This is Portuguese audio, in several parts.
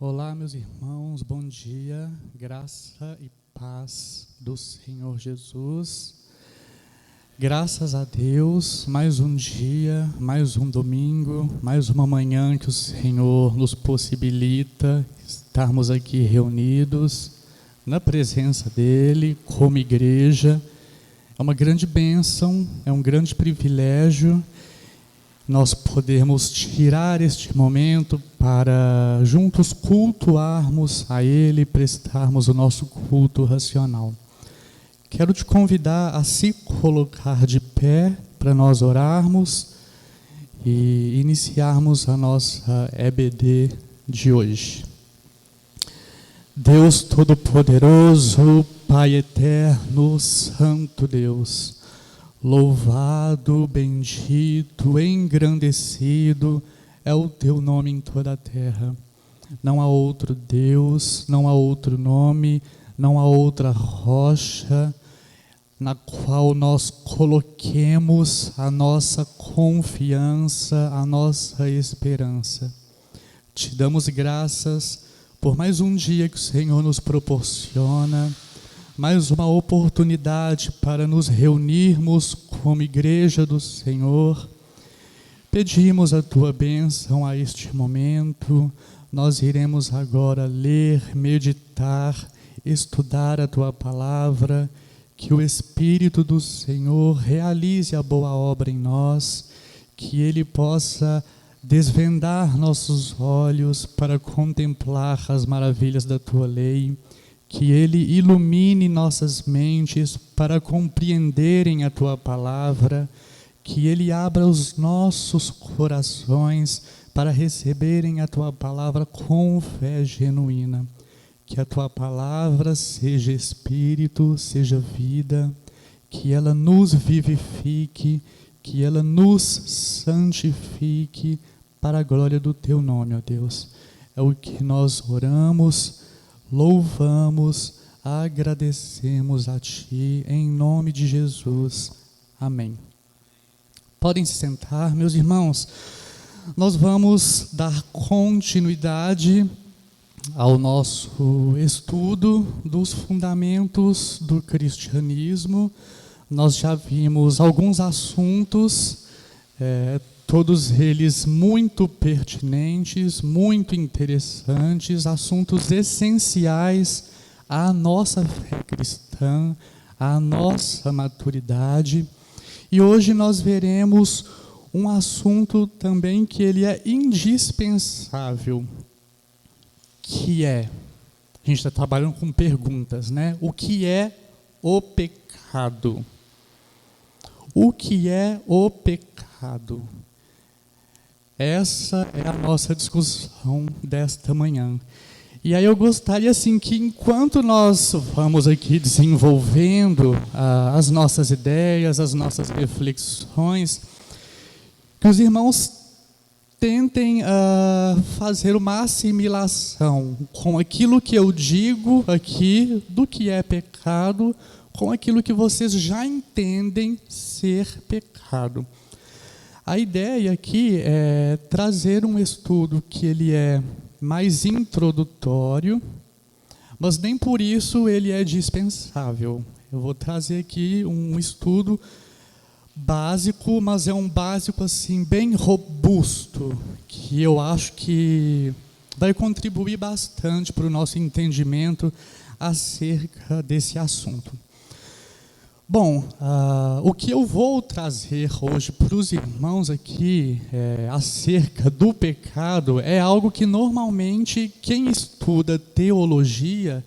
Olá, meus irmãos, bom dia, graça e paz do Senhor Jesus. Graças a Deus, mais um dia, mais um domingo, mais uma manhã que o Senhor nos possibilita estarmos aqui reunidos na presença dEle, como igreja. É uma grande bênção, é um grande privilégio nós podermos tirar este momento para juntos cultuarmos a Ele, prestarmos o nosso culto racional. Quero te convidar a se colocar de pé para nós orarmos e iniciarmos a nossa EBD de hoje. Deus Todo-Poderoso, Pai Eterno, Santo Deus, louvado, bendito, engrandecido é o teu nome em toda a terra. Não há outro Deus, não há outro nome, não há outra rocha na qual nós coloquemos a nossa confiança, a nossa esperança. Te damos graças por mais um dia que o Senhor nos proporciona, mais uma oportunidade para nos reunirmos como igreja do Senhor. Pedimos a tua bênção a este momento. Nós iremos agora ler, meditar, estudar a tua palavra, que o Espírito do Senhor realize a boa obra em nós, que Ele possa desvendar nossos olhos para contemplar as maravilhas da tua lei, que Ele ilumine nossas mentes para compreenderem a tua palavra, que Ele abra os nossos corações para receberem a tua palavra com fé genuína. Que a tua palavra seja espírito, seja vida, que ela nos vivifique, que ela nos santifique para a glória do teu nome, ó Deus. É o que nós oramos, louvamos, agradecemos a ti, em nome de Jesus. Amém. Podem se sentar, meus irmãos. Nós vamos dar continuidade ao nosso estudo dos fundamentos do cristianismo. Nós já vimos alguns assuntos, todos eles muito pertinentes, muito interessantes, assuntos essenciais à nossa fé cristã, à nossa maturidade. E hoje nós veremos um assunto também que ele é indispensável, que é, a gente está trabalhando com perguntas, né? O que é o pecado? O que é o pecado? Essa é a nossa discussão desta manhã. E aí eu gostaria assim que enquanto nós vamos aqui desenvolvendo as nossas ideias, as nossas reflexões, que os irmãos tentem fazer uma assimilação com aquilo que eu digo aqui do que é pecado, com aquilo que vocês já entendem ser pecado. A ideia aqui é trazer um estudo que ele é mais introdutório, mas nem por isso ele é dispensável. Eu vou trazer aqui um estudo básico, mas é um básico assim bem robusto, que eu acho que vai contribuir bastante para o nosso entendimento acerca desse assunto. Bom, o que eu vou trazer hoje para os irmãos aqui acerca do pecado é algo que normalmente quem estuda teologia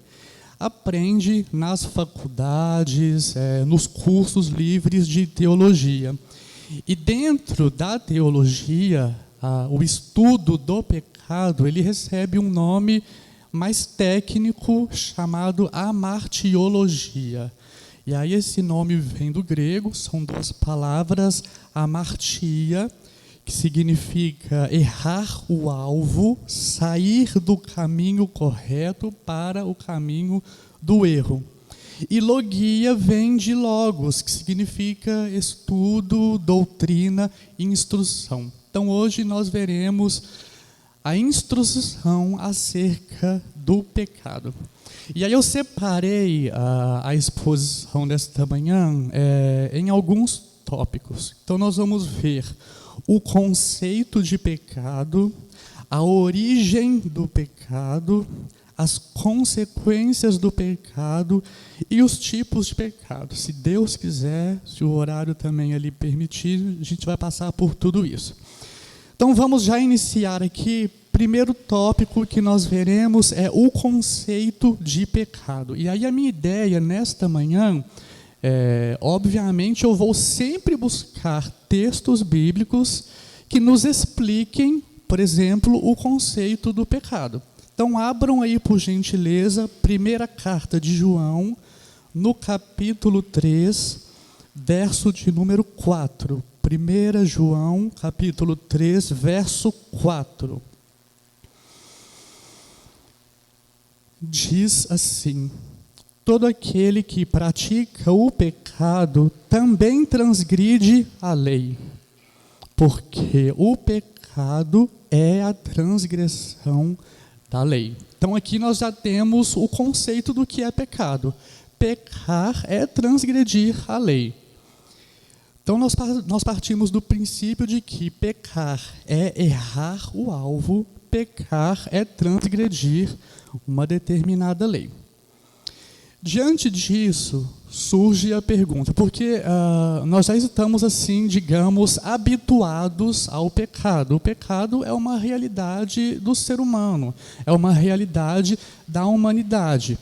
aprende nas faculdades, nos cursos livres de teologia. E dentro da teologia, o estudo do pecado, ele recebe um nome mais técnico chamado amartiologia. E aí esse nome vem do grego, são duas palavras, amartia, que significa errar o alvo, sair do caminho correto para o caminho do erro. E logia vem de logos, que significa estudo, doutrina, instrução. Então hoje nós veremos a instrução acerca do pecado. E aí eu separei a exposição desta manhã em alguns tópicos. Então nós vamos ver o conceito de pecado, a origem do pecado, as consequências do pecado e os tipos de pecado. Se Deus quiser, se o horário também ali permitir, a gente vai passar por tudo isso. Então vamos já iniciar aqui. Primeiro tópico que nós veremos é o conceito de pecado. E aí a minha ideia nesta manhã, obviamente eu vou sempre buscar textos bíblicos que nos expliquem, por exemplo, o conceito do pecado. Então abram aí por gentileza, primeira carta de João, no capítulo 3, verso de número 4. 1 João, capítulo 3, verso 4. Diz assim: todo aquele que pratica o pecado também transgride a lei, porque o pecado é a transgressão da lei. Então aqui nós já temos o conceito do que é pecado. Pecar é transgredir a lei. Então nós partimos do princípio de que pecar é errar o alvo, pecar é transgredir uma determinada lei. Diante disso, surge a pergunta, porque nós já estamos assim, digamos, habituados ao pecado. O pecado é uma realidade do ser humano, é uma realidade da humanidade.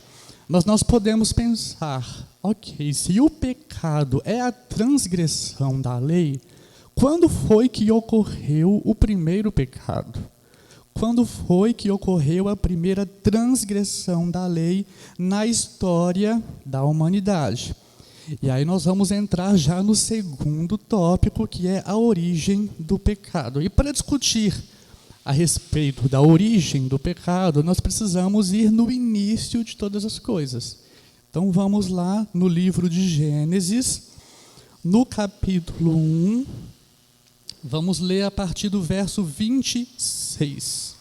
Mas nós podemos pensar, ok, se o pecado é a transgressão da lei, quando foi que ocorreu o primeiro pecado? Quando foi que ocorreu a primeira transgressão da lei na história da humanidade? E aí nós vamos entrar já no segundo tópico, que é a origem do pecado. E para discutir a respeito da origem do pecado, nós precisamos ir no início de todas as coisas. Então vamos lá no livro de Gênesis, no capítulo 1, vamos ler a partir do verso 26.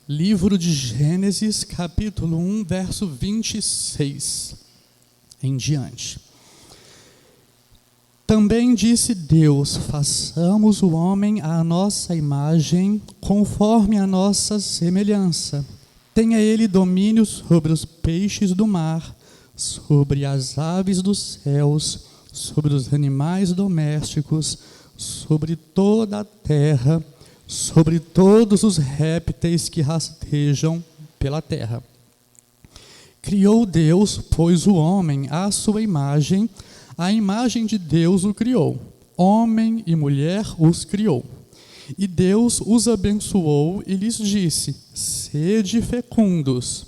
Livro de Gênesis, capítulo 1, verso 26 em diante. Também disse Deus: façamos o homem à nossa imagem, conforme a nossa semelhança. Tenha ele domínio sobre os peixes do mar, sobre as aves dos céus, sobre os animais domésticos, sobre toda a terra, sobre todos os répteis que rastejam pela terra. Criou Deus, pois, o homem à sua imagem, a imagem de Deus o criou, homem e mulher os criou. E Deus os abençoou e lhes disse: sede fecundos.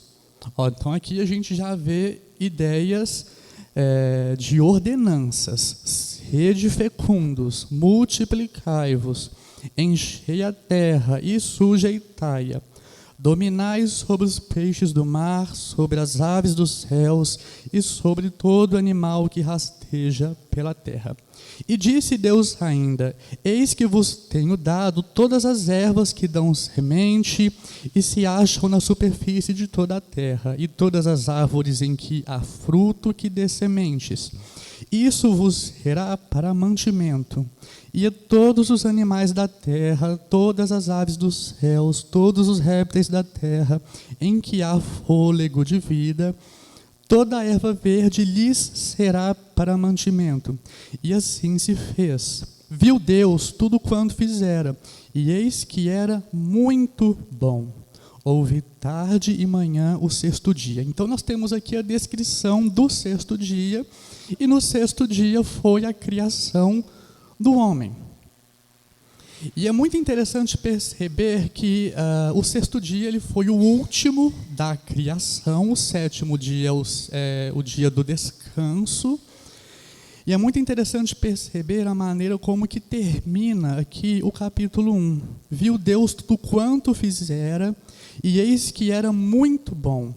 Então aqui a gente já vê ideias de ordenanças. Sede fecundos, multiplicai-vos, enchei a terra e sujeitai-a. Dominai sobre os peixes do mar, sobre as aves dos céus e sobre todo animal que rasteja pela terra. E disse Deus ainda: eis que vos tenho dado todas as ervas que dão semente e se acham na superfície de toda a terra, e todas as árvores em que há fruto que dê sementes. Isso vos será para mantimento. E a todos os animais da terra, todas as aves dos céus, todos os répteis da terra, em que há fôlego de vida, toda a erva verde lhes será para mantimento. E assim se fez. Viu Deus tudo quanto fizera, e eis que era muito bom. Houve tarde e manhã o sexto dia. Então nós temos aqui a descrição do sexto dia, e no sexto dia foi a criação do homem. E é muito interessante perceber que o sexto dia ele foi o último da criação, o sétimo dia é o dia do descanso. E é muito interessante perceber a maneira como que termina aqui o capítulo 1. Viu Deus tudo quanto fizera, e eis que era muito bom.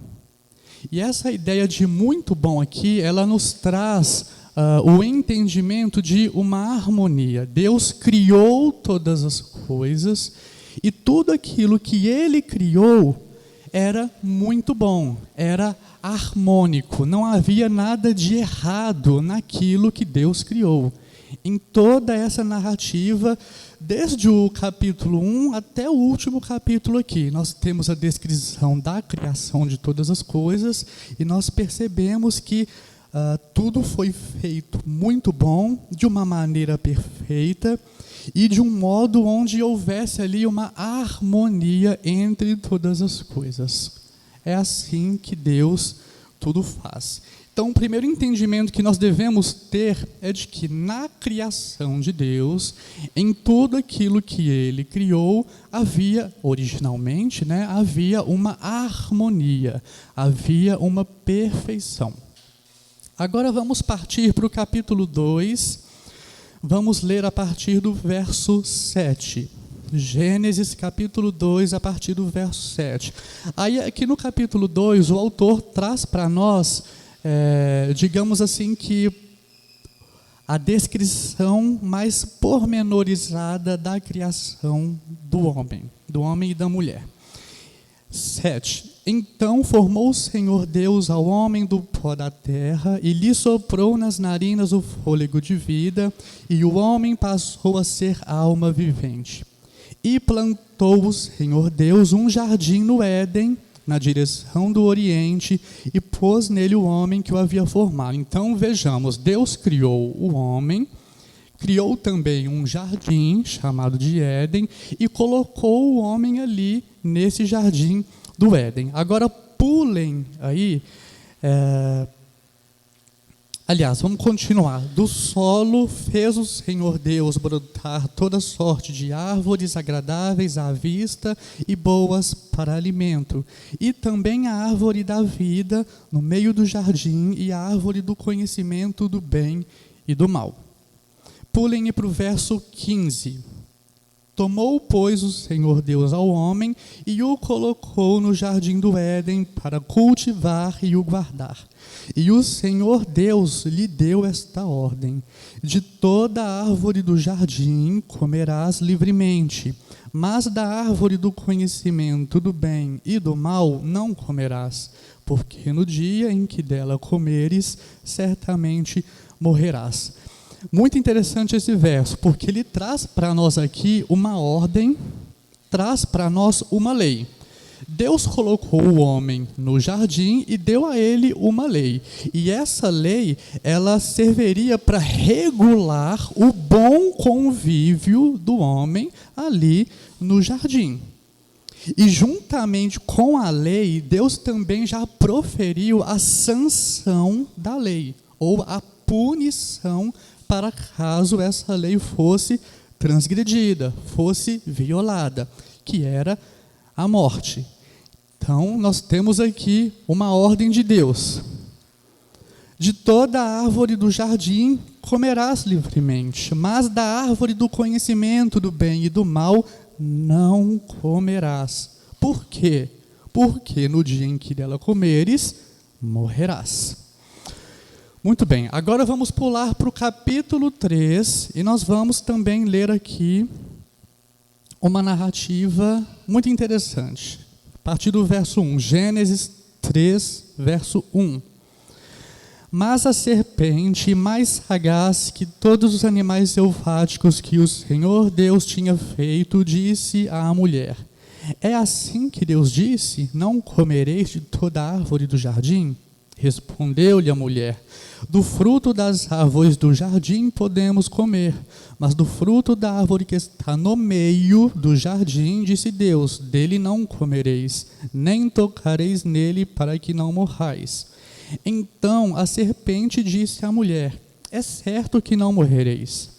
E essa ideia de muito bom aqui, ela nos traz o entendimento de uma harmonia. Deus criou todas as coisas e tudo aquilo que Ele criou era muito bom, era harmônico, não havia nada de errado naquilo que Deus criou. Em toda essa narrativa, desde o capítulo 1 até o último capítulo aqui, nós temos a descrição da criação de todas as coisas e nós percebemos que tudo foi feito muito bom, de uma maneira perfeita e de um modo onde houvesse ali uma harmonia entre todas as coisas. É assim que Deus tudo faz. Então, o primeiro entendimento que nós devemos ter é de que na criação de Deus, em tudo aquilo que Ele criou, havia, originalmente, havia uma harmonia, havia uma perfeição. Agora vamos partir para o capítulo 2, vamos ler a partir do verso 7. Gênesis capítulo 2, a partir do verso 7. Aí aqui no capítulo 2, o autor traz para nós, digamos assim, que a descrição mais pormenorizada da criação do homem e da mulher. 7. Então formou o Senhor Deus ao homem do pó da terra e lhe soprou nas narinas o fôlego de vida, e o homem passou a ser alma vivente. E plantou o Senhor Deus um jardim no Éden, na direção do Oriente, e pôs nele o homem que o havia formado. Então vejamos, Deus criou o homem, criou também um jardim chamado de Éden e colocou o homem ali nesse jardim do Éden. Agora pulem aí, aliás, vamos continuar. Do solo fez o Senhor Deus brotar toda sorte de árvores agradáveis à vista e boas para alimento, e também a árvore da vida no meio do jardim e a árvore do conhecimento do bem e do mal. Pulem para o verso 15. Tomou, pois, o Senhor Deus ao homem e o colocou no jardim do Éden para cultivar e o guardar. E o Senhor Deus lhe deu esta ordem: de toda a árvore do jardim comerás livremente, mas da árvore do conhecimento do bem e do mal não comerás, porque no dia em que dela comeres, certamente morrerás. Muito interessante esse verso, porque ele traz para nós aqui uma ordem, traz para nós uma lei. Deus colocou o homem no jardim e deu a ele uma lei. E essa lei, ela serviria para regular o bom convívio do homem ali no jardim. E juntamente com a lei, Deus também já proferiu a sanção da lei, ou a punição para caso essa lei fosse transgredida, fosse violada, que era a morte. Então, nós temos aqui uma ordem de Deus. De toda a árvore do jardim comerás livremente, mas da árvore do conhecimento do bem e do mal não comerás. Por quê? Porque no dia em que dela comeres, morrerás. Muito bem, agora vamos pular para o capítulo 3 e nós vamos também ler aqui uma narrativa muito interessante. A partir do verso 1, Gênesis 3, verso 1. Mas a serpente, mais sagaz que todos os animais selváticos que o Senhor Deus tinha feito, disse à mulher: é assim que Deus disse, não comereis de toda a árvore do jardim? Respondeu-lhe a mulher: do fruto das árvores do jardim podemos comer, mas do fruto da árvore que está no meio do jardim, disse Deus, dele não comereis, nem tocareis nele, para que não morrais. Então a serpente disse à mulher: é certo que não morrereis,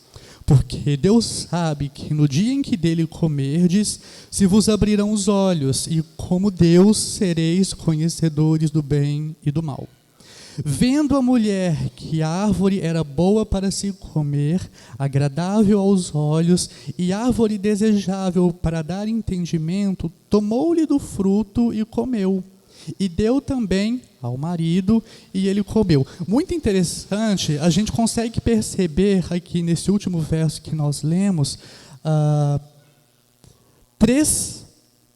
porque Deus sabe que no dia em que dele comerdes, se vos abrirão os olhos, e como Deus sereis conhecedores do bem e do mal. Vendo a mulher que a árvore era boa para se comer, agradável aos olhos, e árvore desejável para dar entendimento, tomou-lhe do fruto e comeu. E deu também ao marido, e ele comeu. Muito interessante, a gente consegue perceber aqui nesse último verso que nós lemos, 3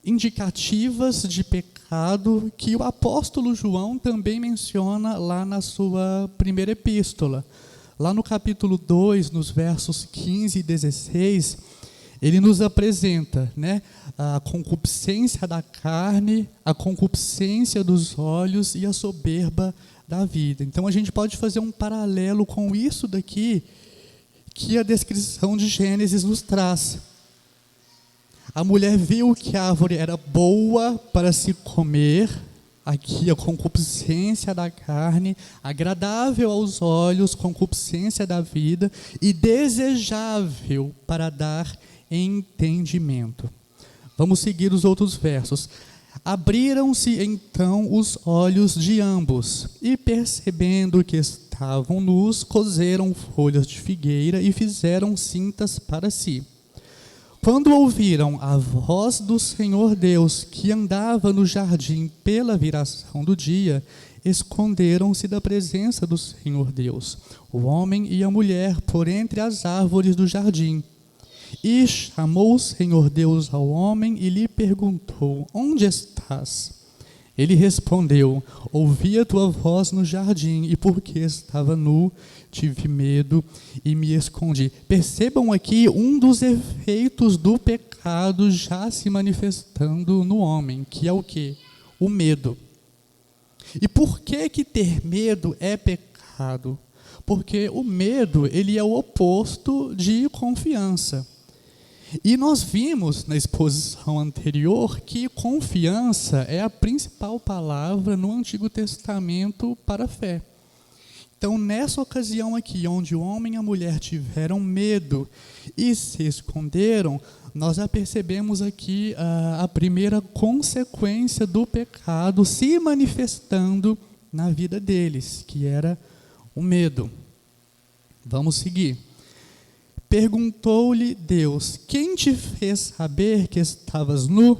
indicativas de pecado que o apóstolo João também menciona lá na sua primeira epístola. Lá no capítulo 2, nos versos 15 e 16, ele nos apresenta, né, a concupiscência da carne, a concupiscência dos olhos e a soberba da vida. Então a gente pode fazer um paralelo com isso daqui que a descrição de Gênesis nos traz. A mulher viu que a árvore era boa para se comer, aqui a concupiscência da carne, agradável aos olhos, concupiscência da vida, e desejável para dar entendimento. Vamos seguir os outros versos. Abriram-se então os olhos de ambos, e percebendo que estavam nus, coseram folhas de figueira e fizeram cintas para si. Quando ouviram a voz do Senhor Deus, que andava no jardim pela viração do dia, esconderam-se da presença do Senhor Deus, o homem e a mulher, por entre as árvores do jardim. E chamou o Senhor Deus ao homem e lhe perguntou: onde estás? Ele respondeu: ouvi a tua voz no jardim, e porque estava nu, tive medo e me escondi. Percebam aqui um dos efeitos do pecado já se manifestando no homem, que é o quê? O medo. E por que ter medo é pecado? Porque o medo, ele é o oposto de confiança. E nós vimos na exposição anterior que confiança é a principal palavra no Antigo Testamento para a fé. Então, nessa ocasião aqui, onde o homem e a mulher tiveram medo e se esconderam, nós já percebemos aqui a primeira consequência do pecado se manifestando na vida deles, que era o medo. Vamos seguir. Perguntou-lhe Deus: quem te fez saber que estavas nu?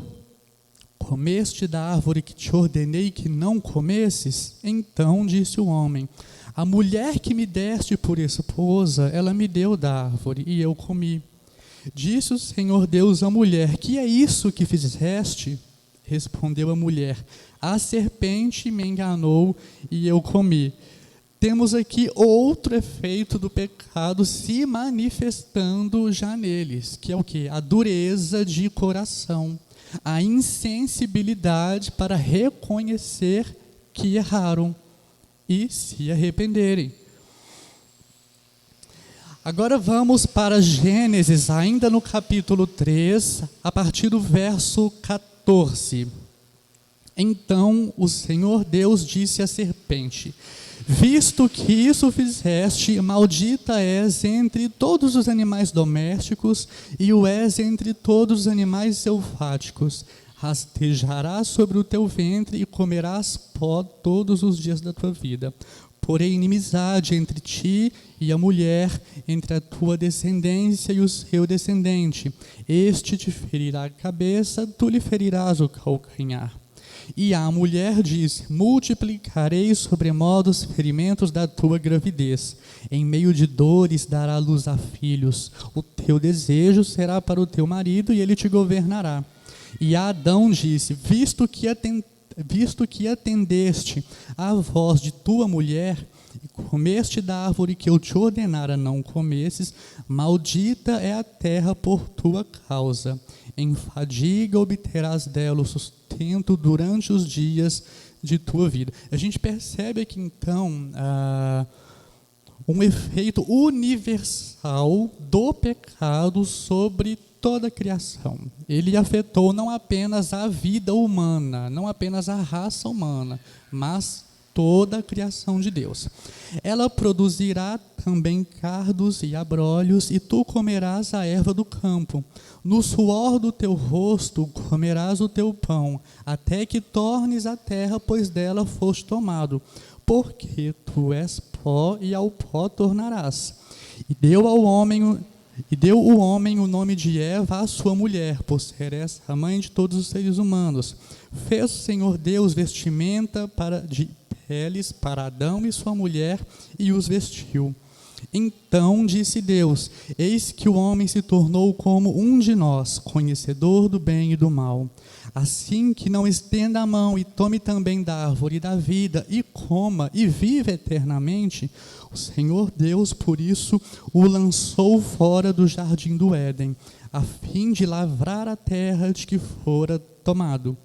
Comeste da árvore que te ordenei que não comesses? Então disse o homem: a mulher que me deste por esposa, ela me deu da árvore, e eu comi. Disse o Senhor Deus à mulher: que é isso que fizeste? Respondeu a mulher: a serpente me enganou, e eu comi. Temos aqui outro efeito do pecado se manifestando já neles, que é o quê? A dureza de coração, a insensibilidade para reconhecer que erraram e se arrependerem. Agora vamos para Gênesis, ainda no capítulo 3, a partir do verso 14. Então o Senhor Deus disse à serpente: visto que isso fizeste, maldita és entre todos os animais domésticos, e o és entre todos os animais selváticos. Rastejarás sobre o teu ventre e comerás pó todos os dias da tua vida. Porém, inimizade entre ti e a mulher, entre a tua descendência e o seu descendente. Este te ferirá a cabeça, tu lhe ferirás o calcanhar. E a mulher disse: multiplicarei sobremodo os ferimentos da tua gravidez. Em meio de dores dará luz a filhos. O teu desejo será para o teu marido, e ele te governará. E a Adão disse: visto que atendeste à voz de tua mulher, e comeste da árvore que eu te ordenara não comesses, maldita é a terra por tua causa. Em fadiga obterás dela o sustento durante os dias de tua vida. A gente percebe aqui então um efeito universal do pecado sobre toda a criação. Ele afetou não apenas a vida humana, não apenas a raça humana, mas toda a criação de Deus. Ela produzirá também cardos e abrolhos, e tu comerás a erva do campo. No suor do teu rosto comerás o teu pão, até que tornes a terra, pois dela foste tomado. Porque tu és pó, e ao pó tornarás. E deu o homem o nome de Eva à sua mulher, por ser essa a mãe de todos os seres humanos. Fez o Senhor Deus vestimenta de peles para Adão e sua mulher, e os vestiu. Então disse Deus: eis que o homem se tornou como um de nós, conhecedor do bem e do mal. Assim que não estenda a mão e tome também da árvore da vida, e coma, e viva eternamente, o Senhor Deus, por isso, o lançou fora do jardim do Éden, a fim de lavrar a terra de que fora tomado.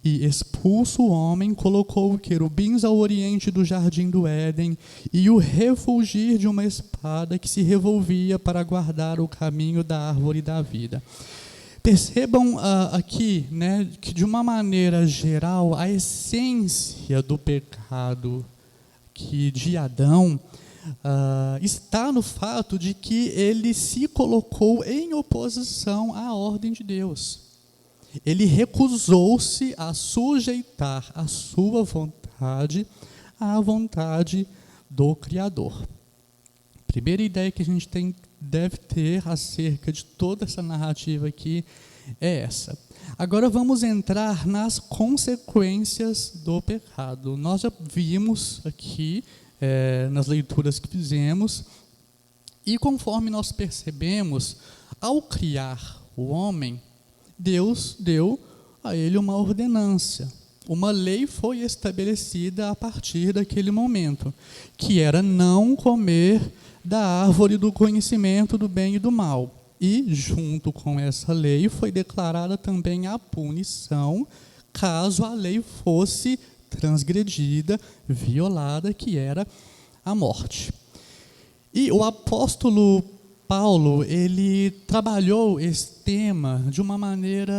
E expulso o homem, colocou querubins ao oriente do jardim do Éden, e o refulgir de uma espada que se revolvia para guardar o caminho da árvore da vida. Percebam aqui, né, que de uma maneira geral, a essência do pecado de Adão está no fato de que ele se colocou em oposição à ordem de Deus. Ele recusou-se a sujeitar a sua vontade à vontade do Criador. Primeira ideia que a gente deve ter acerca de toda essa narrativa aqui é essa. Agora vamos entrar nas consequências do pecado. Nós já vimos aqui, nas leituras que fizemos, e conforme nós percebemos, ao criar o homem, Deus deu a ele uma ordenança. Uma lei foi estabelecida a partir daquele momento, que era não comer da árvore do conhecimento do bem e do mal. E, junto com essa lei, foi declarada também a punição, caso a lei fosse transgredida, violada, que era a morte. E o apóstolo Paulo, ele trabalhou esse tema de uma maneira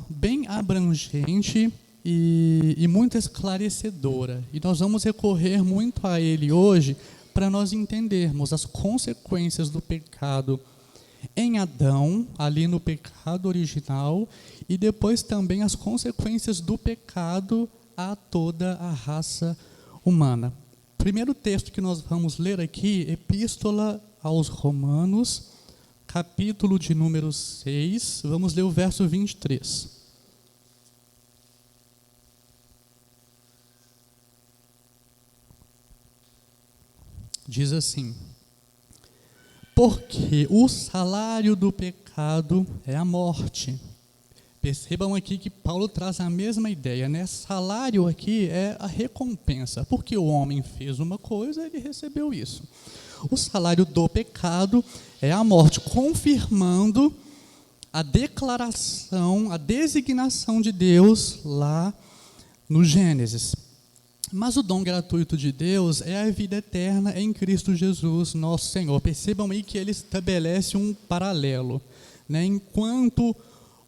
bem abrangente e muito esclarecedora. E nós vamos recorrer muito a ele hoje para nós entendermos as consequências do pecado em Adão, ali no pecado original, e depois também as consequências do pecado a toda a raça humana. Primeiro texto que nós vamos ler aqui, Epístola aos Romanos, capítulo de número 6, vamos ler o verso 23. Diz assim: porque o salário do pecado é a morte. Percebam aqui que Paulo traz a mesma ideia, né? Salário aqui é a recompensa. Porque o homem fez uma coisa, ele recebeu isso. O salário do pecado é a morte, confirmando a declaração, a designação de Deus lá no Gênesis. Mas o dom gratuito de Deus é a vida eterna em Cristo Jesus, nosso Senhor. Percebam aí que ele estabelece um paralelo, né? Enquanto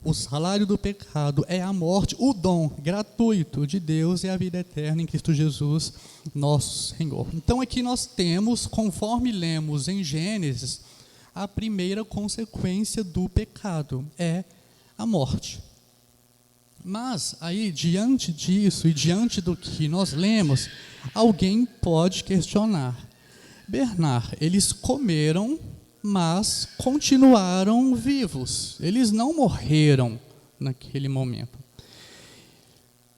o salário do pecado é a morte, o dom gratuito de Deus é a vida eterna em Cristo Jesus, nosso Senhor. Então aqui nós temos, conforme lemos em Gênesis, a primeira consequência do pecado é a morte. Mas aí, diante disso e diante do que nós lemos, alguém pode questionar: Bernard, eles comeram, mas continuaram vivos. Eles não morreram naquele momento.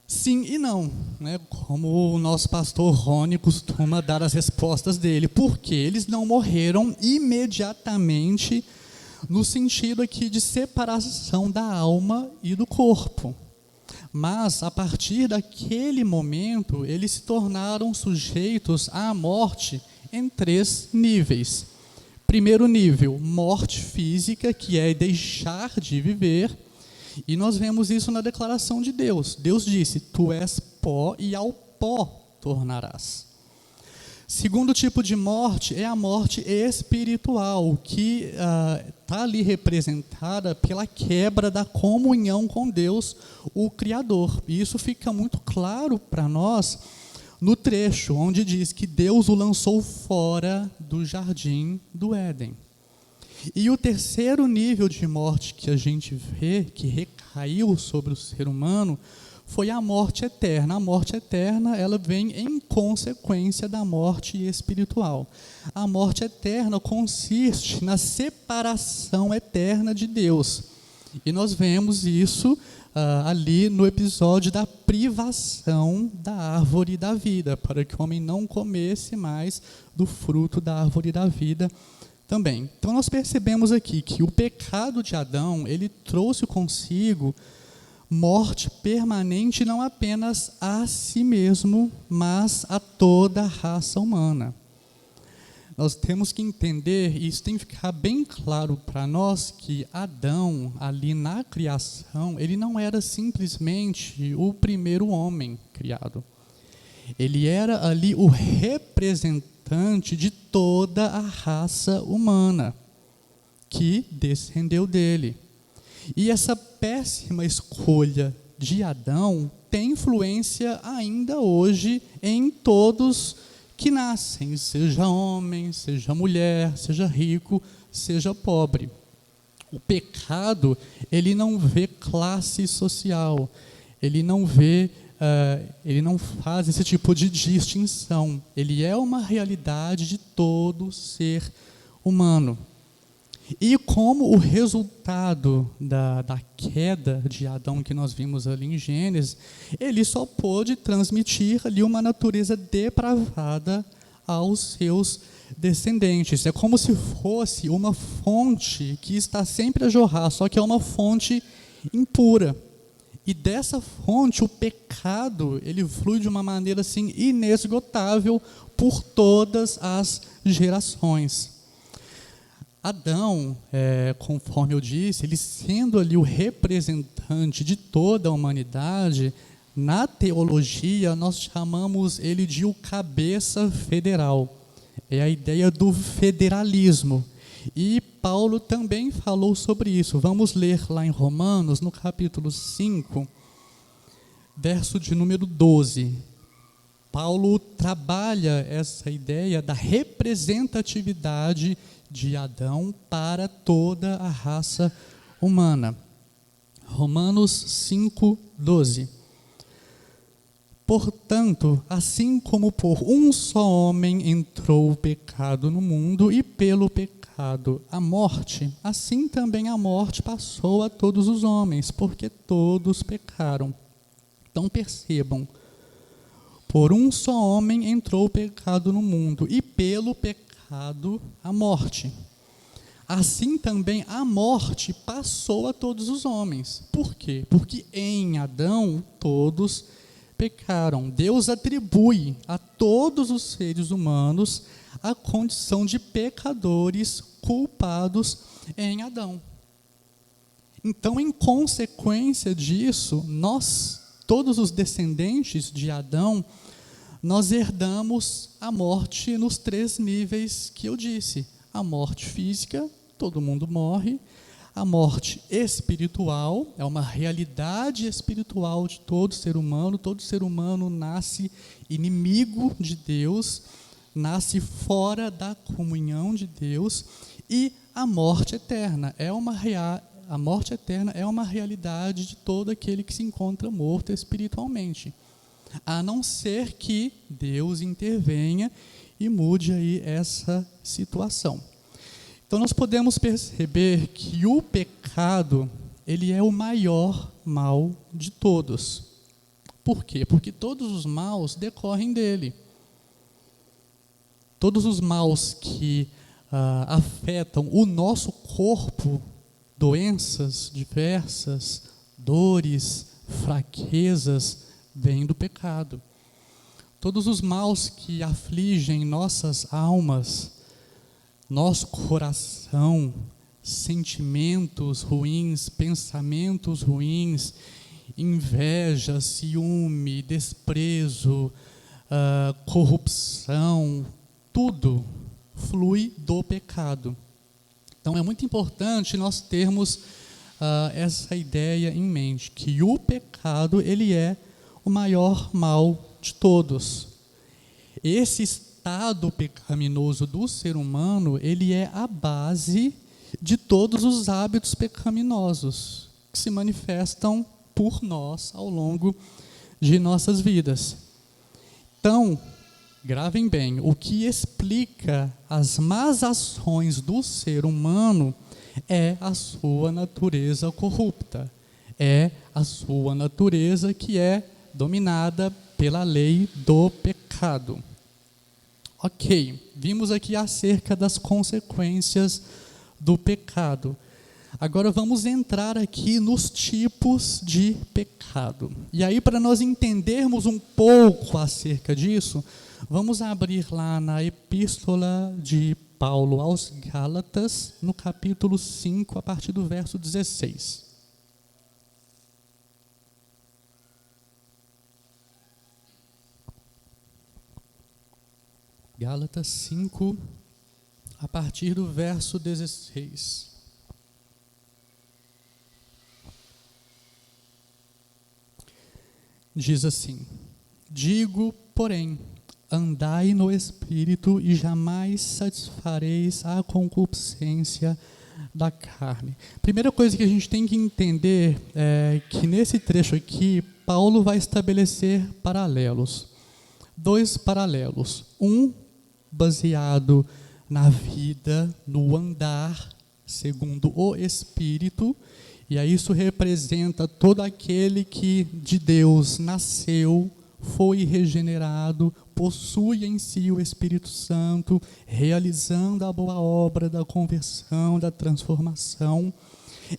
Sim e não, né? Como o nosso pastor Rony costuma dar as respostas dele. Porque eles não morreram imediatamente, no sentido aqui de separação da alma e do corpo. Mas, a partir daquele momento, eles se tornaram sujeitos à morte em 3 níveis. Primeiro nível, morte física, que é deixar de viver. E nós vemos isso na declaração de Deus. Deus disse: tu és pó e ao pó tornarás. Segundo tipo de morte é a morte espiritual, que está ali representada pela quebra da comunhão com Deus, o Criador. E isso fica muito claro para nós no trecho onde diz que Deus o lançou fora do jardim do Éden. E o terceiro nível de morte que a gente vê, que recaiu sobre o ser humano, foi a morte eterna. A morte eterna, ela vem em consequência da morte espiritual. A morte eterna consiste na separação eterna de Deus. E nós vemos isso ali no episódio da privação da árvore da vida, para que o homem não comesse mais do fruto da árvore da vida também. Então nós percebemos aqui que o pecado de Adão, ele trouxe consigo morte permanente não apenas a si mesmo, mas a toda a raça humana. Nós temos que entender, e isso tem que ficar bem claro para nós, que Adão, ali na criação, ele não era simplesmente o primeiro homem criado. Ele era ali o representante de toda a raça humana que descendeu dele. E essa péssima escolha de Adão tem influência ainda hoje em todos que nascem, seja homem, seja mulher, seja rico, seja pobre. O pecado, ele não vê classe social, ele não faz esse tipo de distinção. Ele é uma realidade de todo ser humano. E como o resultado da queda de Adão que nós vimos ali em Gênesis, ele só pôde transmitir ali uma natureza depravada aos seus descendentes. É como se fosse uma fonte que está sempre a jorrar, só que é uma fonte impura. E dessa fonte, o pecado, ele flui de uma maneira assim inesgotável por todas as gerações. Adão, conforme eu disse, ele sendo ali o representante de toda a humanidade, na teologia nós chamamos ele de o cabeça federal. É a ideia do federalismo. E Paulo também falou sobre isso. Vamos ler lá em Romanos, no capítulo 5, verso de número 12. Paulo trabalha essa ideia da representatividade de Adão para toda a raça humana. Romanos 5, 12. Portanto, assim como por um só homem entrou o pecado no mundo, e pelo pecado a morte, assim também a morte passou a todos os homens, porque todos pecaram. Então percebam, por um só homem entrou o pecado no mundo, e pelo pecado a morte. Assim também a morte passou a todos os homens. Por quê? Porque em Adão todos pecaram. Deus atribui a todos os seres humanos a condição de pecadores culpados em Adão. Então, em consequência disso, nós, todos os descendentes de Adão, nós herdamos a morte nos 3 níveis que eu disse. A morte física, todo mundo morre. A morte espiritual, é uma realidade espiritual de todo ser humano. Todo ser humano nasce inimigo de Deus, nasce fora da comunhão de Deus. E a morte eterna a morte eterna é uma realidade de todo aquele que se encontra morto espiritualmente. A não ser que Deus intervenha e mude aí essa situação. Então nós podemos perceber que o pecado, ele é o maior mal de todos. Por quê? Porque todos os maus decorrem dele. Todos os maus que afetam o nosso corpo, doenças diversas, dores, fraquezas, vem do pecado. Todos os maus que afligem nossas almas, nosso coração, sentimentos ruins, pensamentos ruins, inveja, ciúme, desprezo, corrupção, tudo flui do pecado. Então é muito importante nós termos essa ideia em mente, que o pecado, ele é o maior mal de todos. Esse estado pecaminoso do ser humano, ele é a base de todos os hábitos pecaminosos que se manifestam por nós ao longo de nossas vidas. Então, gravem bem, o que explica as más ações do ser humano é a sua natureza corrupta, é a sua natureza que é dominada pela lei do pecado. Ok, vimos aqui acerca das consequências do pecado. Agora vamos entrar aqui nos tipos de pecado. E aí, para nós entendermos um pouco acerca disso, vamos abrir lá na Epístola de Paulo aos Gálatas, no capítulo 5, a partir do verso 16. Gálatas 5, a partir do verso 16. Diz assim: digo, porém, andai no Espírito e jamais satisfareis a concupiscência da carne. Primeira coisa que a gente tem que entender é que nesse trecho aqui, Paulo vai estabelecer paralelos. 2 paralelos. Um baseado na vida, no andar segundo o Espírito, e aí isso representa todo aquele que de Deus nasceu, foi regenerado, possui em si o Espírito Santo, realizando a boa obra da conversão, da transformação,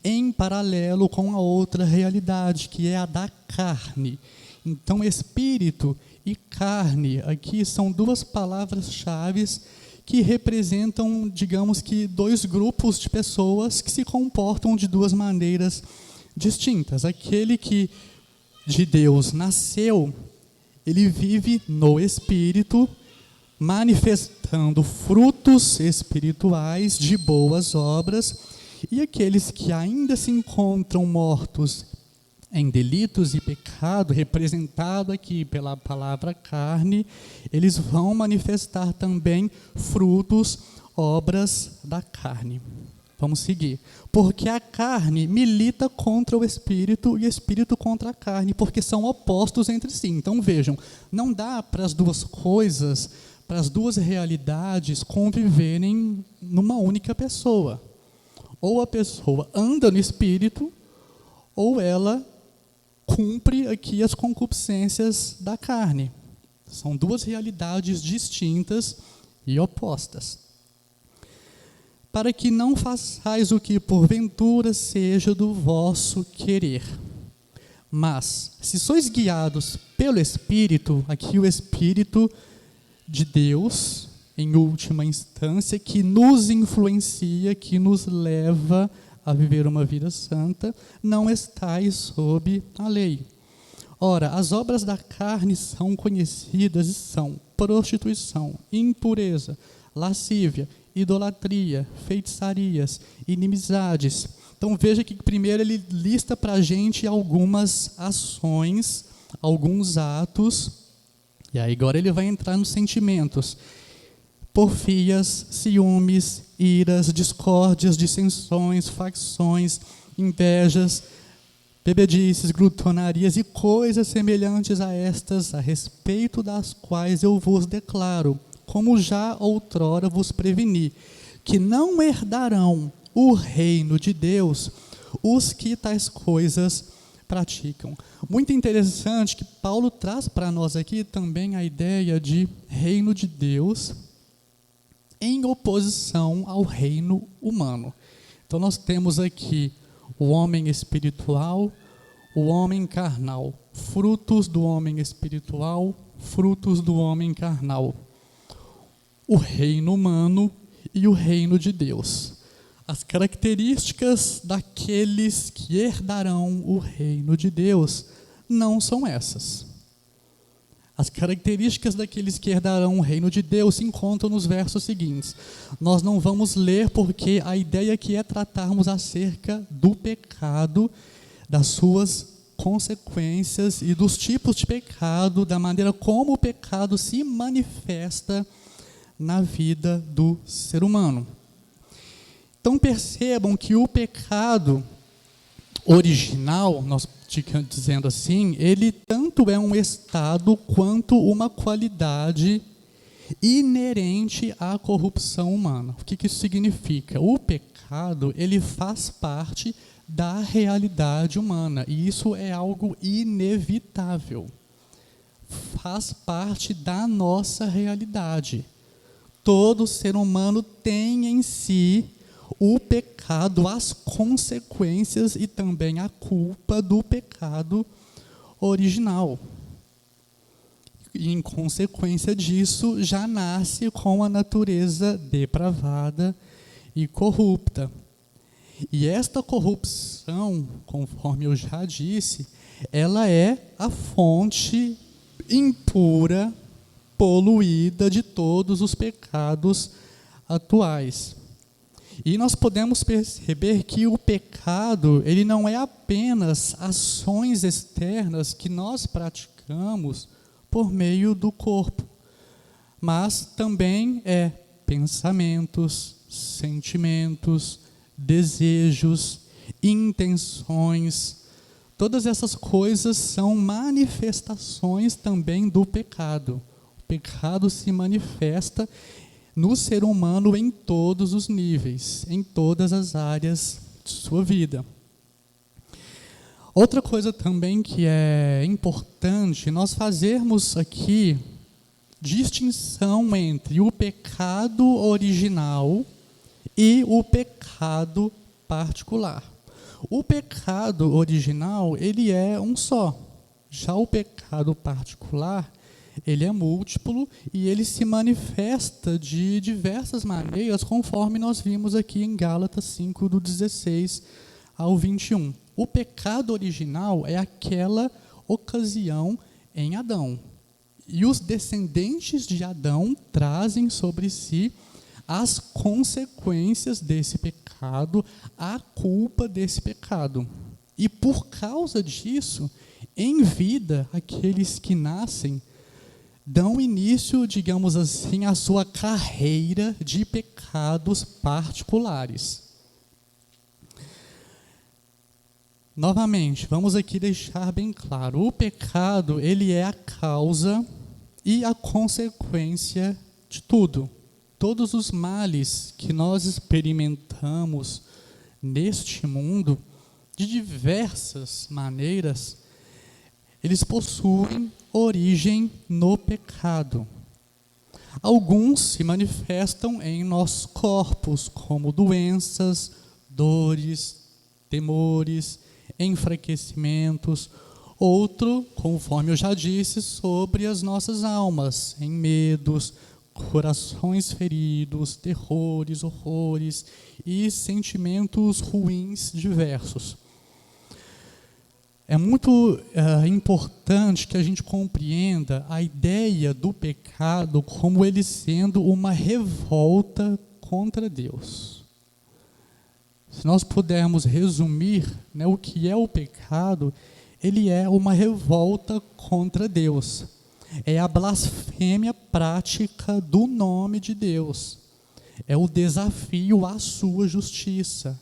em paralelo com a outra realidade, que é a da carne. Então, espírito e carne, aqui são duas palavras-chave que representam, digamos que, 2 grupos de pessoas que se comportam de 2 maneiras distintas. Aquele que de Deus nasceu, ele vive no Espírito, manifestando frutos espirituais de boas obras, e aqueles que ainda se encontram mortos em delitos e pecado, representado aqui pela palavra carne, eles vão manifestar também frutos, obras da carne. Vamos seguir. Porque a carne milita contra o espírito e o espírito contra a carne, porque são opostos entre si. Então vejam, não dá para as duas coisas, para as duas realidades conviverem numa única pessoa. Ou a pessoa anda no espírito, ou ela cumpre aqui as concupiscências da carne. São 2 realidades distintas e opostas. Para que não façais o que porventura seja do vosso querer. Mas, se sois guiados pelo Espírito, aqui o Espírito de Deus, em última instância, que nos influencia, que nos leva a viver uma vida santa, não estáis sob a lei. Ora, as obras da carne são conhecidas e são prostituição, impureza, lascívia, idolatria, feitiçarias, inimizades. Então veja que primeiro ele lista para a gente algumas ações, alguns atos, e aí agora ele vai entrar nos sentimentos. Porfias, ciúmes, iras, discórdias, dissensões, facções, invejas, bebedices, glutonarias e coisas semelhantes a estas, a respeito das quais eu vos declaro, como já outrora vos preveni, que não herdarão o reino de Deus os que tais coisas praticam. Muito interessante que Paulo traz para nós aqui também a ideia de reino de Deus em oposição ao reino humano. Então nós temos aqui o homem espiritual, o homem carnal, frutos do homem espiritual, frutos do homem carnal, o reino humano e o reino de Deus. As características daqueles que herdarão o reino de Deus não são essas. As características daqueles que herdarão o reino de Deus se encontram nos versos seguintes. Nós não vamos ler porque a ideia aqui é tratarmos acerca do pecado, das suas consequências e dos tipos de pecado, da maneira como o pecado se manifesta na vida do ser humano. Então percebam que o pecado original, nós dizendo assim, ele tanto é um estado quanto uma qualidade inerente à corrupção humana. O que isso significa? O pecado, ele faz parte da realidade humana, e isso é algo inevitável. Faz parte da nossa realidade. Todo ser humano tem em si o pecado, as consequências e também a culpa do pecado original. E, em consequência disso, já nasce com a natureza depravada e corrupta. E esta corrupção, conforme eu já disse, ela é a fonte impura, poluída de todos os pecados atuais. E nós podemos perceber que o pecado, ele não é apenas ações externas que nós praticamos por meio do corpo, mas também é pensamentos, sentimentos, desejos, intenções. Todas essas coisas são manifestações também do pecado. O pecado se manifesta no ser humano em todos os níveis, em todas as áreas de sua vida. Outra coisa também que é importante nós fazermos aqui distinção entre o pecado original e o pecado particular. O pecado original, ele é um só. Já o pecado particular, ele é múltiplo e ele se manifesta de diversas maneiras, conforme nós vimos aqui em Gálatas 5, do 16 ao 21. O pecado original é aquela ocasião em Adão. E os descendentes de Adão trazem sobre si as consequências desse pecado, a culpa desse pecado. E por causa disso, em vida, aqueles que nascem dão início, digamos assim, à sua carreira de pecados particulares. Novamente, vamos aqui deixar bem claro, o pecado, ele é a causa e a consequência de tudo. Todos os males que nós experimentamos neste mundo, de diversas maneiras, eles possuem origem no pecado. Alguns se manifestam em nossos corpos, como doenças, dores, temores, enfraquecimentos. Outro, conforme eu já disse, sobre as nossas almas, em medos, corações feridos, terrores, horrores e sentimentos ruins diversos. É muito importante que a gente compreenda a ideia do pecado como ele sendo uma revolta contra Deus. Se nós pudermos resumir, né, o que é o pecado, ele é uma revolta contra Deus. É a blasfêmia prática do nome de Deus. É o desafio à sua justiça.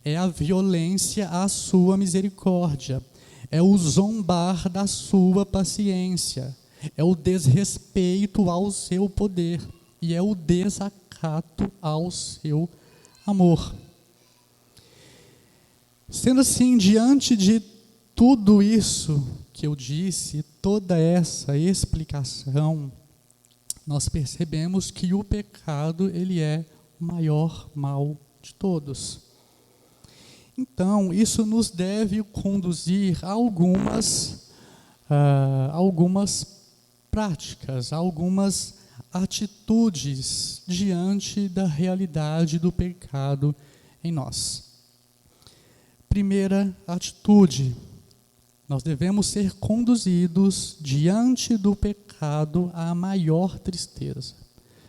É a violência à sua misericórdia. É o zombar da sua paciência. É o desrespeito ao seu poder. E é o desacato ao seu amor. Sendo assim, diante de tudo isso que eu disse, toda essa explicação, nós percebemos que o pecado, ele é o maior mal de todos. Então, isso nos deve conduzir a algumas práticas, a algumas atitudes diante da realidade do pecado em nós. Primeira atitude, nós devemos ser conduzidos diante do pecado à maior tristeza.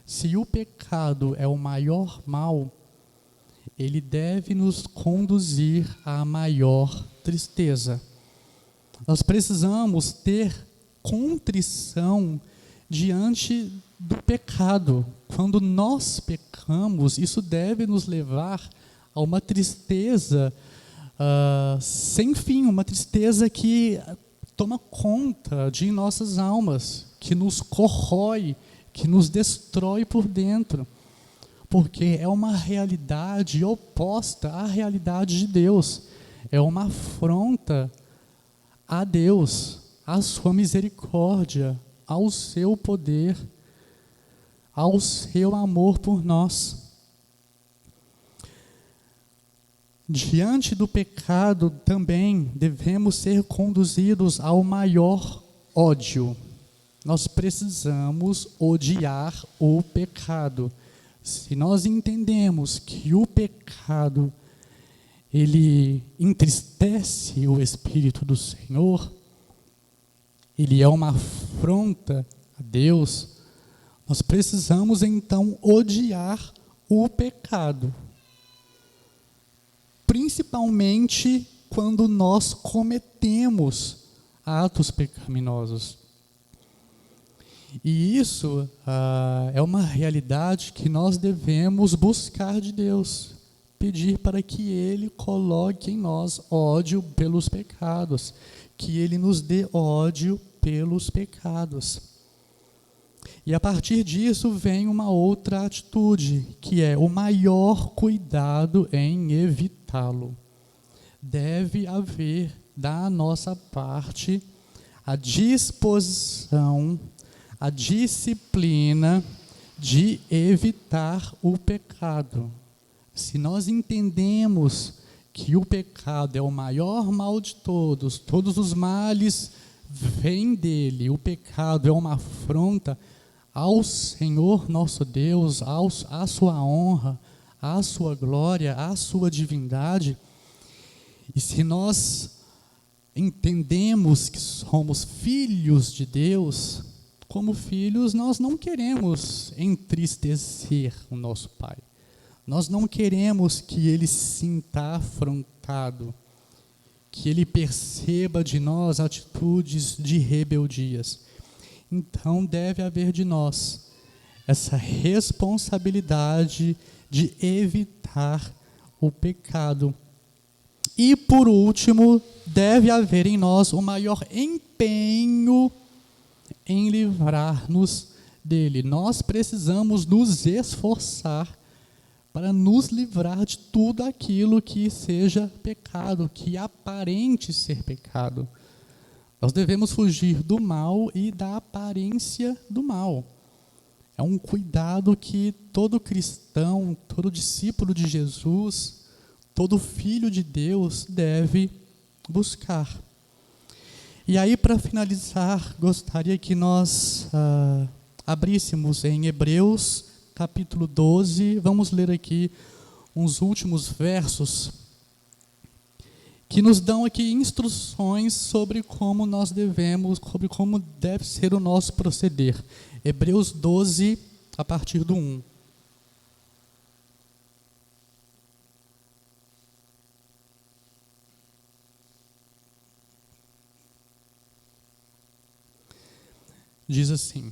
Se o pecado é o maior mal, ele deve nos conduzir à maior tristeza. Nós precisamos ter contrição diante do pecado. Quando nós pecamos, isso deve nos levar a uma tristeza sem fim, uma tristeza que toma conta de nossas almas, que nos corrói, que nos destrói por dentro, porque é uma realidade oposta à realidade de Deus, é uma afronta a Deus, à sua misericórdia, ao seu poder, ao seu amor por nós. Diante do pecado também devemos ser conduzidos ao maior ódio. Nós precisamos odiar o pecado. Se nós entendemos que o pecado ele entristece o Espírito do Senhor, ele é uma afronta a Deus, nós precisamos então odiar o pecado. Principalmente quando nós cometemos atos pecaminosos. E isso é uma realidade que nós devemos buscar de Deus, pedir para que Ele coloque em nós ódio pelos pecados, que Ele nos dê ódio pelos pecados. E a partir disso vem uma outra atitude, que é o maior cuidado em evitá-lo. Deve haver da nossa parte a disposição, a disciplina de evitar o pecado. Se nós entendemos que o pecado é o maior mal de todos os males vêm dele, o pecado é uma afronta ao Senhor nosso Deus, à sua honra, à sua glória, à sua divindade. E se nós entendemos que somos filhos de Deus, como filhos nós não queremos entristecer o nosso Pai. Nós não queremos que Ele se sinta afrontado, que Ele perceba de nós atitudes de rebeldias. Então deve haver de nós essa responsabilidade de evitar o pecado. E por último, deve haver em nós o maior empenho em livrar-nos dele. Nós precisamos nos esforçar para nos livrar de tudo aquilo que seja pecado, que aparente ser pecado. Nós devemos fugir do mal e da aparência do mal. É um cuidado que todo cristão, todo discípulo de Jesus, todo filho de Deus deve buscar. E aí, para finalizar, gostaria que nós abríssemos em Hebreus, capítulo 12. Vamos ler aqui uns últimos versos que nos dão aqui instruções sobre como nós devemos, sobre como deve ser o nosso proceder. Hebreus 12, a partir do 1. Diz assim: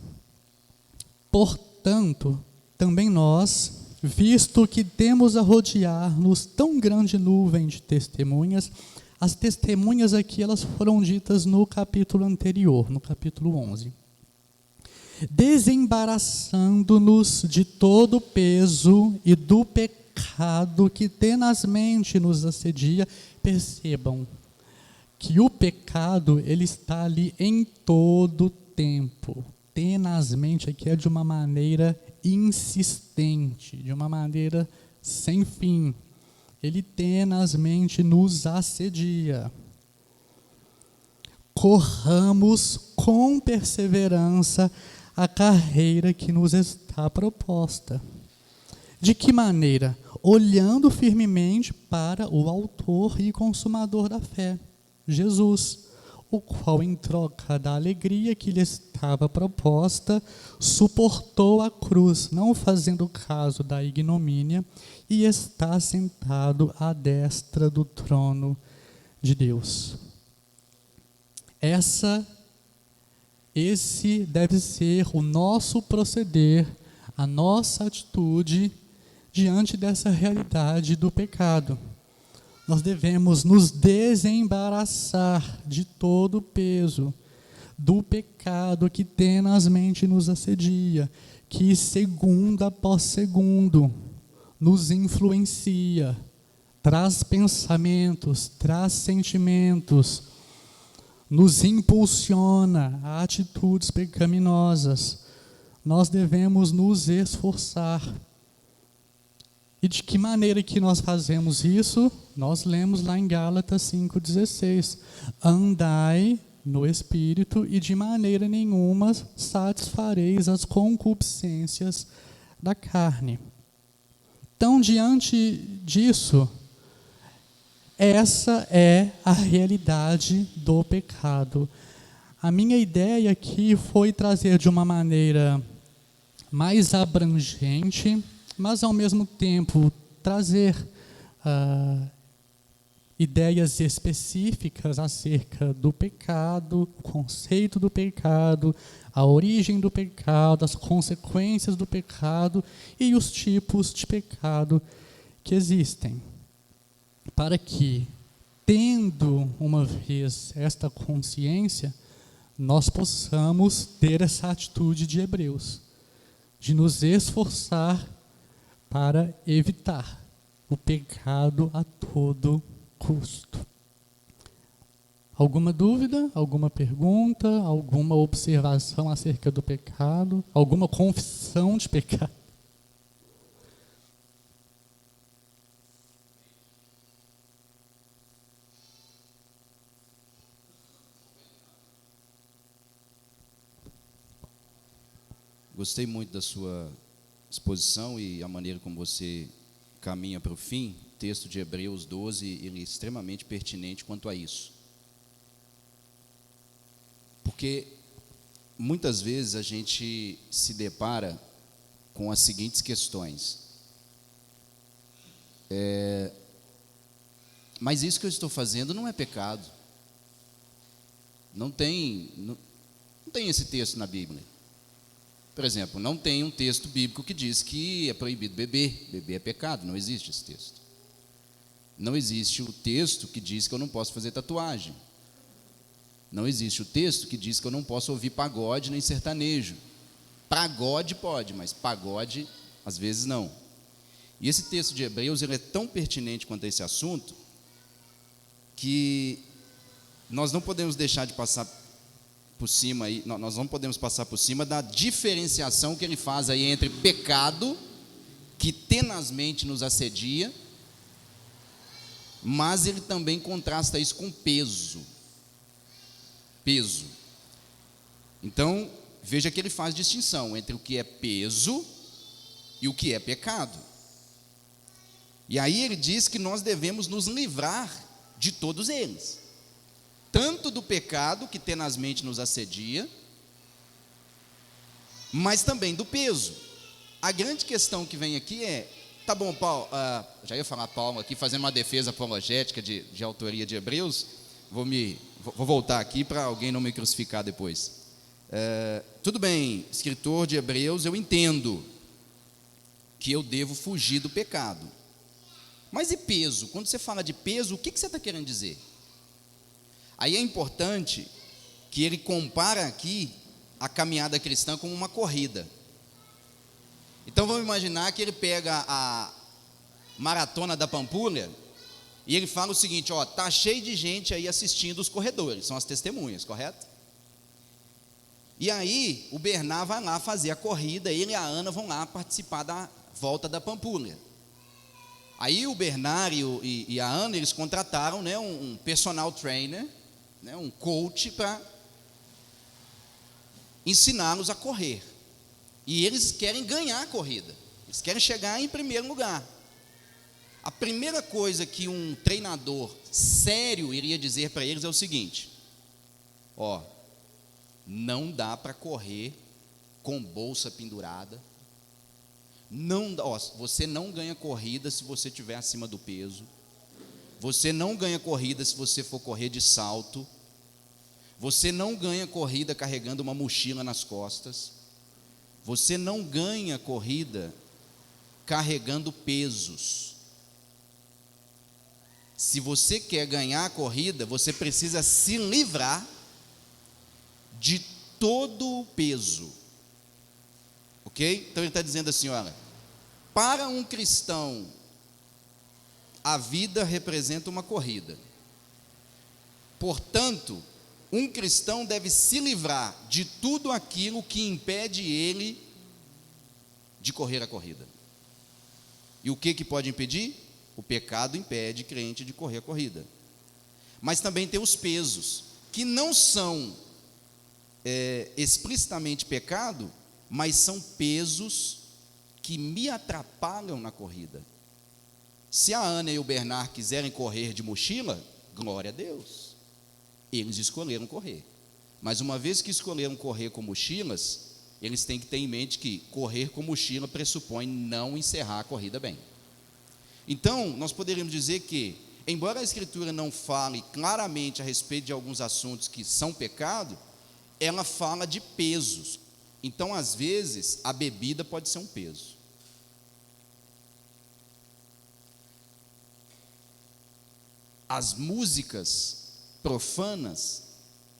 portanto, também nós, visto que temos a rodear-nos tão grande nuvem de testemunhas, as testemunhas aqui elas foram ditas no capítulo anterior, no capítulo 11. Desembaraçando-nos de todo o peso e do pecado que tenazmente nos assedia, percebam que o pecado ele está ali em todo o tempo. Tenazmente aqui é de uma maneira insistente, de uma maneira sem fim. Ele tenazmente nos assedia. Corramos com perseverança a carreira que nos está proposta. De que maneira? Olhando firmemente para o autor e consumador da fé, Jesus, o qual, em troca da alegria que lhe estava proposta, suportou a cruz, não fazendo caso da ignomínia, e está sentado à destra do trono de Deus. Esse deve ser o nosso proceder, a nossa atitude diante dessa realidade do pecado. nós devemos nos desembaraçar de todo o peso do pecado que tenazmente nos assedia, que segundo após segundo nos influencia, traz pensamentos, traz sentimentos, nos impulsiona a atitudes pecaminosas. Nós devemos nos esforçar. E de que maneira que nós fazemos isso? Nós lemos lá em Gálatas 5,16. Andai no Espírito e de maneira nenhuma satisfareis as concupiscências da carne. Então, diante disso, essa é a realidade do pecado. A minha ideia aqui foi trazer de uma maneira mais abrangente, mas ao mesmo tempo trazer ideias específicas acerca do pecado, o conceito do pecado, a origem do pecado, as consequências do pecado e os tipos de pecado que existem. Para que, tendo uma vez esta consciência, nós possamos ter essa atitude de Hebreus, de nos esforçar para evitar o pecado a todo custo. Alguma dúvida, alguma pergunta, alguma observação acerca do pecado, alguma confissão de pecado? Gostei muito da sua exposição e a maneira como você caminha para o fim. O texto de Hebreus 12, ele é extremamente pertinente quanto a isso. Porque muitas vezes a gente se depara com as seguintes questões. Mas isso que eu estou fazendo não é pecado. Não tem esse texto na Bíblia. Por exemplo, não tem um texto bíblico que diz que é proibido beber. Beber é pecado, não existe esse texto. Não existe o texto que diz que eu não posso fazer tatuagem. Não existe o texto que diz que eu não posso ouvir pagode nem sertanejo. Pagode pode, mas pagode às vezes não. E esse texto de Hebreus, ele é tão pertinente quanto a esse assunto, que nós não podemos deixar de passar por cima, nós não podemos passar por cima da diferenciação que ele faz aí entre pecado, que tenazmente nos assedia, mas ele também contrasta isso com peso. Peso. Então, veja que ele faz distinção entre o que é peso e o que é pecado. E aí ele diz que nós devemos nos livrar de todos eles. Tanto do pecado que tenazmente nos assedia, mas também do peso. A grande questão que vem aqui é, tá bom, Paulo, já ia falar Paulo aqui, fazendo uma defesa apologética de autoria de Hebreus, vou voltar aqui para alguém não me crucificar depois. Tudo bem, escritor de Hebreus, eu entendo que eu devo fugir do pecado. Mas e peso? Quando você fala de peso, o que você está querendo dizer? Aí é importante que ele compara aqui a caminhada cristã como uma corrida. Então vamos imaginar que ele pega a maratona da Pampulha e ele fala o seguinte, tá cheio de gente aí assistindo os corredores, são as testemunhas, correto? E aí o Bernard vai lá fazer a corrida, ele e a Ana vão lá participar da volta da Pampulha. Aí o Bernard e a Ana, eles contrataram, né, um personal trainer, né, um coach para ensiná-los a correr. E eles querem ganhar a corrida, eles querem chegar em primeiro lugar. A primeira coisa que um treinador sério iria dizer para eles é o seguinte: não dá para correr com bolsa pendurada, não dá, você não ganha corrida se você estiver acima do peso, você não ganha corrida se você for correr de salto, você não ganha corrida carregando uma mochila nas costas, você não ganha corrida carregando pesos. Se você quer ganhar a corrida, você precisa se livrar de todo o peso. Ok? Então ele está dizendo assim, olha, para um cristão, a vida representa uma corrida. Portanto, um cristão deve se livrar de tudo aquilo que impede ele de correr a corrida. E o que pode impedir? O pecado impede o crente de correr a corrida. Mas também tem os pesos, que não são explicitamente pecado, mas são pesos que me atrapalham na corrida. Se a Ana e o Bernard quiserem correr de mochila, glória a Deus. Eles escolheram correr. Mas uma vez que escolheram correr com mochilas, eles têm que ter em mente que correr com mochila pressupõe não encerrar a corrida bem. Então, nós poderíamos dizer que, embora a Escritura não fale claramente a respeito de alguns assuntos que são pecado, ela fala de pesos. Então, às vezes, a bebida pode ser um peso. As músicas profanas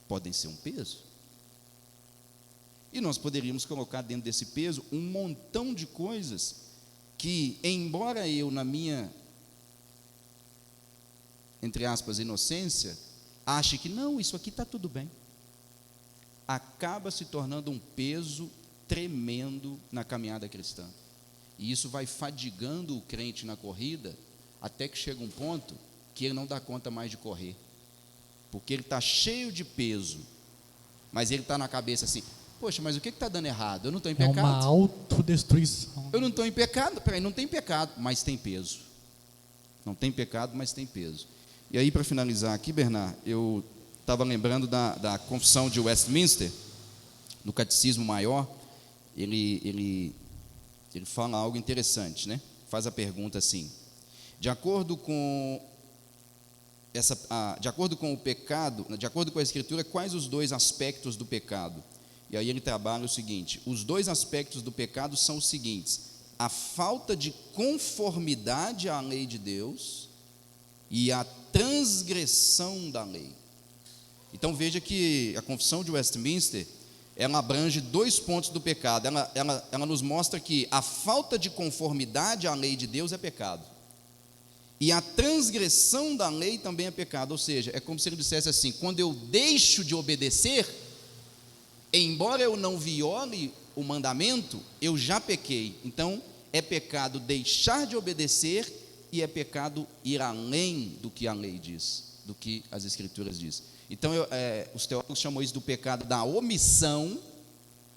podem ser um peso. E nós poderíamos colocar dentro desse peso um montão de coisas que, embora eu, na minha, entre aspas, inocência, ache que não, isso aqui está tudo bem, acaba se tornando um peso tremendo na caminhada cristã. E isso vai fadigando o crente na corrida, até que chega um ponto que ele não dá conta mais de correr, porque ele está cheio de peso, mas ele está na cabeça assim, poxa, mas o que está dando errado? Eu não estou em pecado. É uma autodestruição. Eu não estou em pecado. Peraí, não tem pecado, mas tem peso. Não tem pecado, mas tem peso. E aí, para finalizar aqui, Bernard, eu estava lembrando da Confissão de Westminster, no Catecismo Maior. Ele fala algo interessante, né? Faz a pergunta assim: de acordo com o pecado, de acordo com a Escritura, quais os dois aspectos do pecado? E aí ele trabalha o seguinte: os dois aspectos do pecado são os seguintes: a falta de conformidade à lei de Deus e a transgressão da lei. Então veja que a Confissão de Westminster, ela abrange dois pontos do pecado. Ela nos mostra que a falta de conformidade à lei de Deus é pecado, e a transgressão da lei também é pecado. Ou seja, é como se ele dissesse assim: quando eu deixo de obedecer, embora eu não viole o mandamento, eu já pequei. Então, é pecado deixar de obedecer e é pecado ir além do que a lei diz, do que as Escrituras dizem. Então, os teólogos chamam isso do pecado da omissão,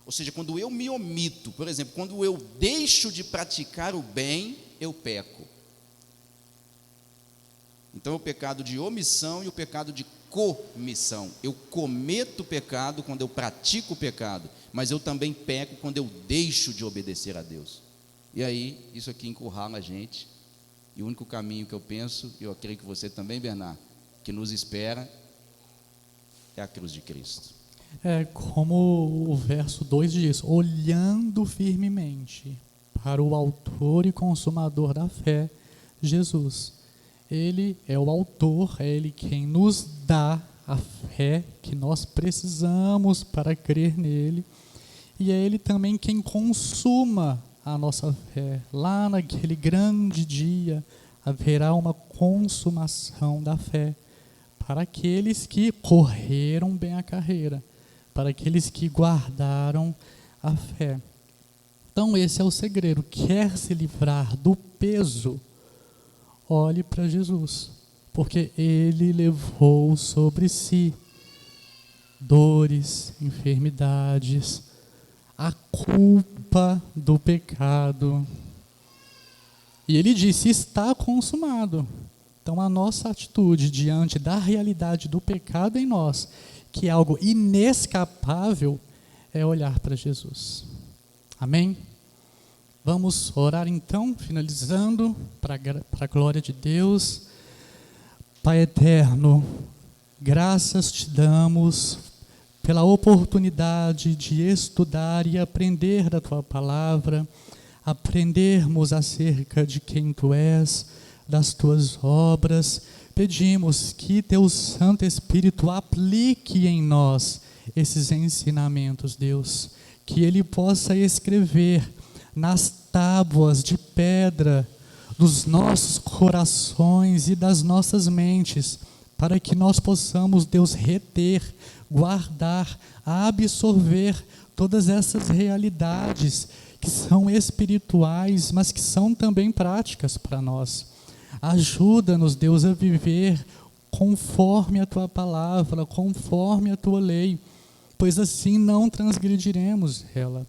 ou seja, quando eu me omito, por exemplo, quando eu deixo de praticar o bem, eu peco. Então, é o pecado de omissão e o pecado de comissão. Eu cometo pecado quando eu pratico o pecado, mas eu também peco quando eu deixo de obedecer a Deus. E aí, isso aqui encurrala a gente, e o único caminho que eu penso, e eu creio que você também, Bernard, que nos espera, é a cruz de Cristo. É como o verso 2 diz: olhando firmemente para o autor e consumador da fé, Jesus. Ele é o autor, é Ele quem nos dá a fé que nós precisamos para crer nele, e é Ele também quem consuma a nossa fé. Lá naquele grande dia haverá uma consumação da fé para aqueles que correram bem a carreira, para aqueles que guardaram a fé. Então esse é o segredo. Quer se livrar do peso? Olhe para Jesus, porque Ele levou sobre si dores, enfermidades, a culpa do pecado. E Ele disse: está consumado. Então a nossa atitude diante da realidade do pecado em nós, que é algo inescapável, é olhar para Jesus. Amém? Vamos orar então, finalizando, para a glória de Deus. Pai eterno, graças te damos pela oportunidade de estudar e aprender da tua palavra, aprendermos acerca de quem tu és, das tuas obras, pedimos que teu Santo Espírito aplique em nós esses ensinamentos, Deus, que ele possa escrever nas tábuas de pedra dos nossos corações e das nossas mentes, para que nós possamos, Deus, reter, guardar, absorver todas essas realidades que são espirituais, mas que são também práticas para nós. Ajuda-nos, Deus, a viver conforme a tua palavra, conforme a tua lei, pois assim não transgrediremos ela.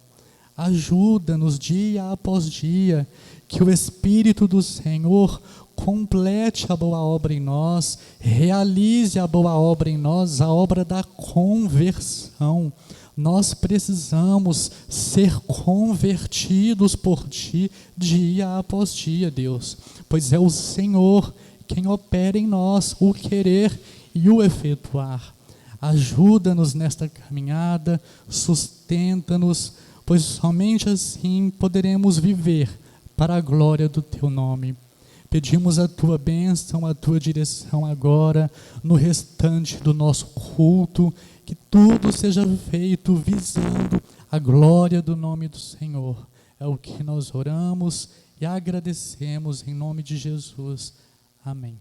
Ajuda-nos dia após dia, que o Espírito do Senhor complete a boa obra em nós, realize a boa obra em nós, a obra da conversão. Nós precisamos ser convertidos por Ti dia após dia, Deus, pois é o Senhor quem opera em nós o querer e o efetuar. Ajuda-nos nesta caminhada, sustenta-nos, pois somente assim poderemos viver para a glória do Teu nome. Pedimos a Tua bênção, a Tua direção agora, no restante do nosso culto, que tudo seja feito visando a glória do nome do Senhor. É o que nós oramos e agradecemos em nome de Jesus. Amém.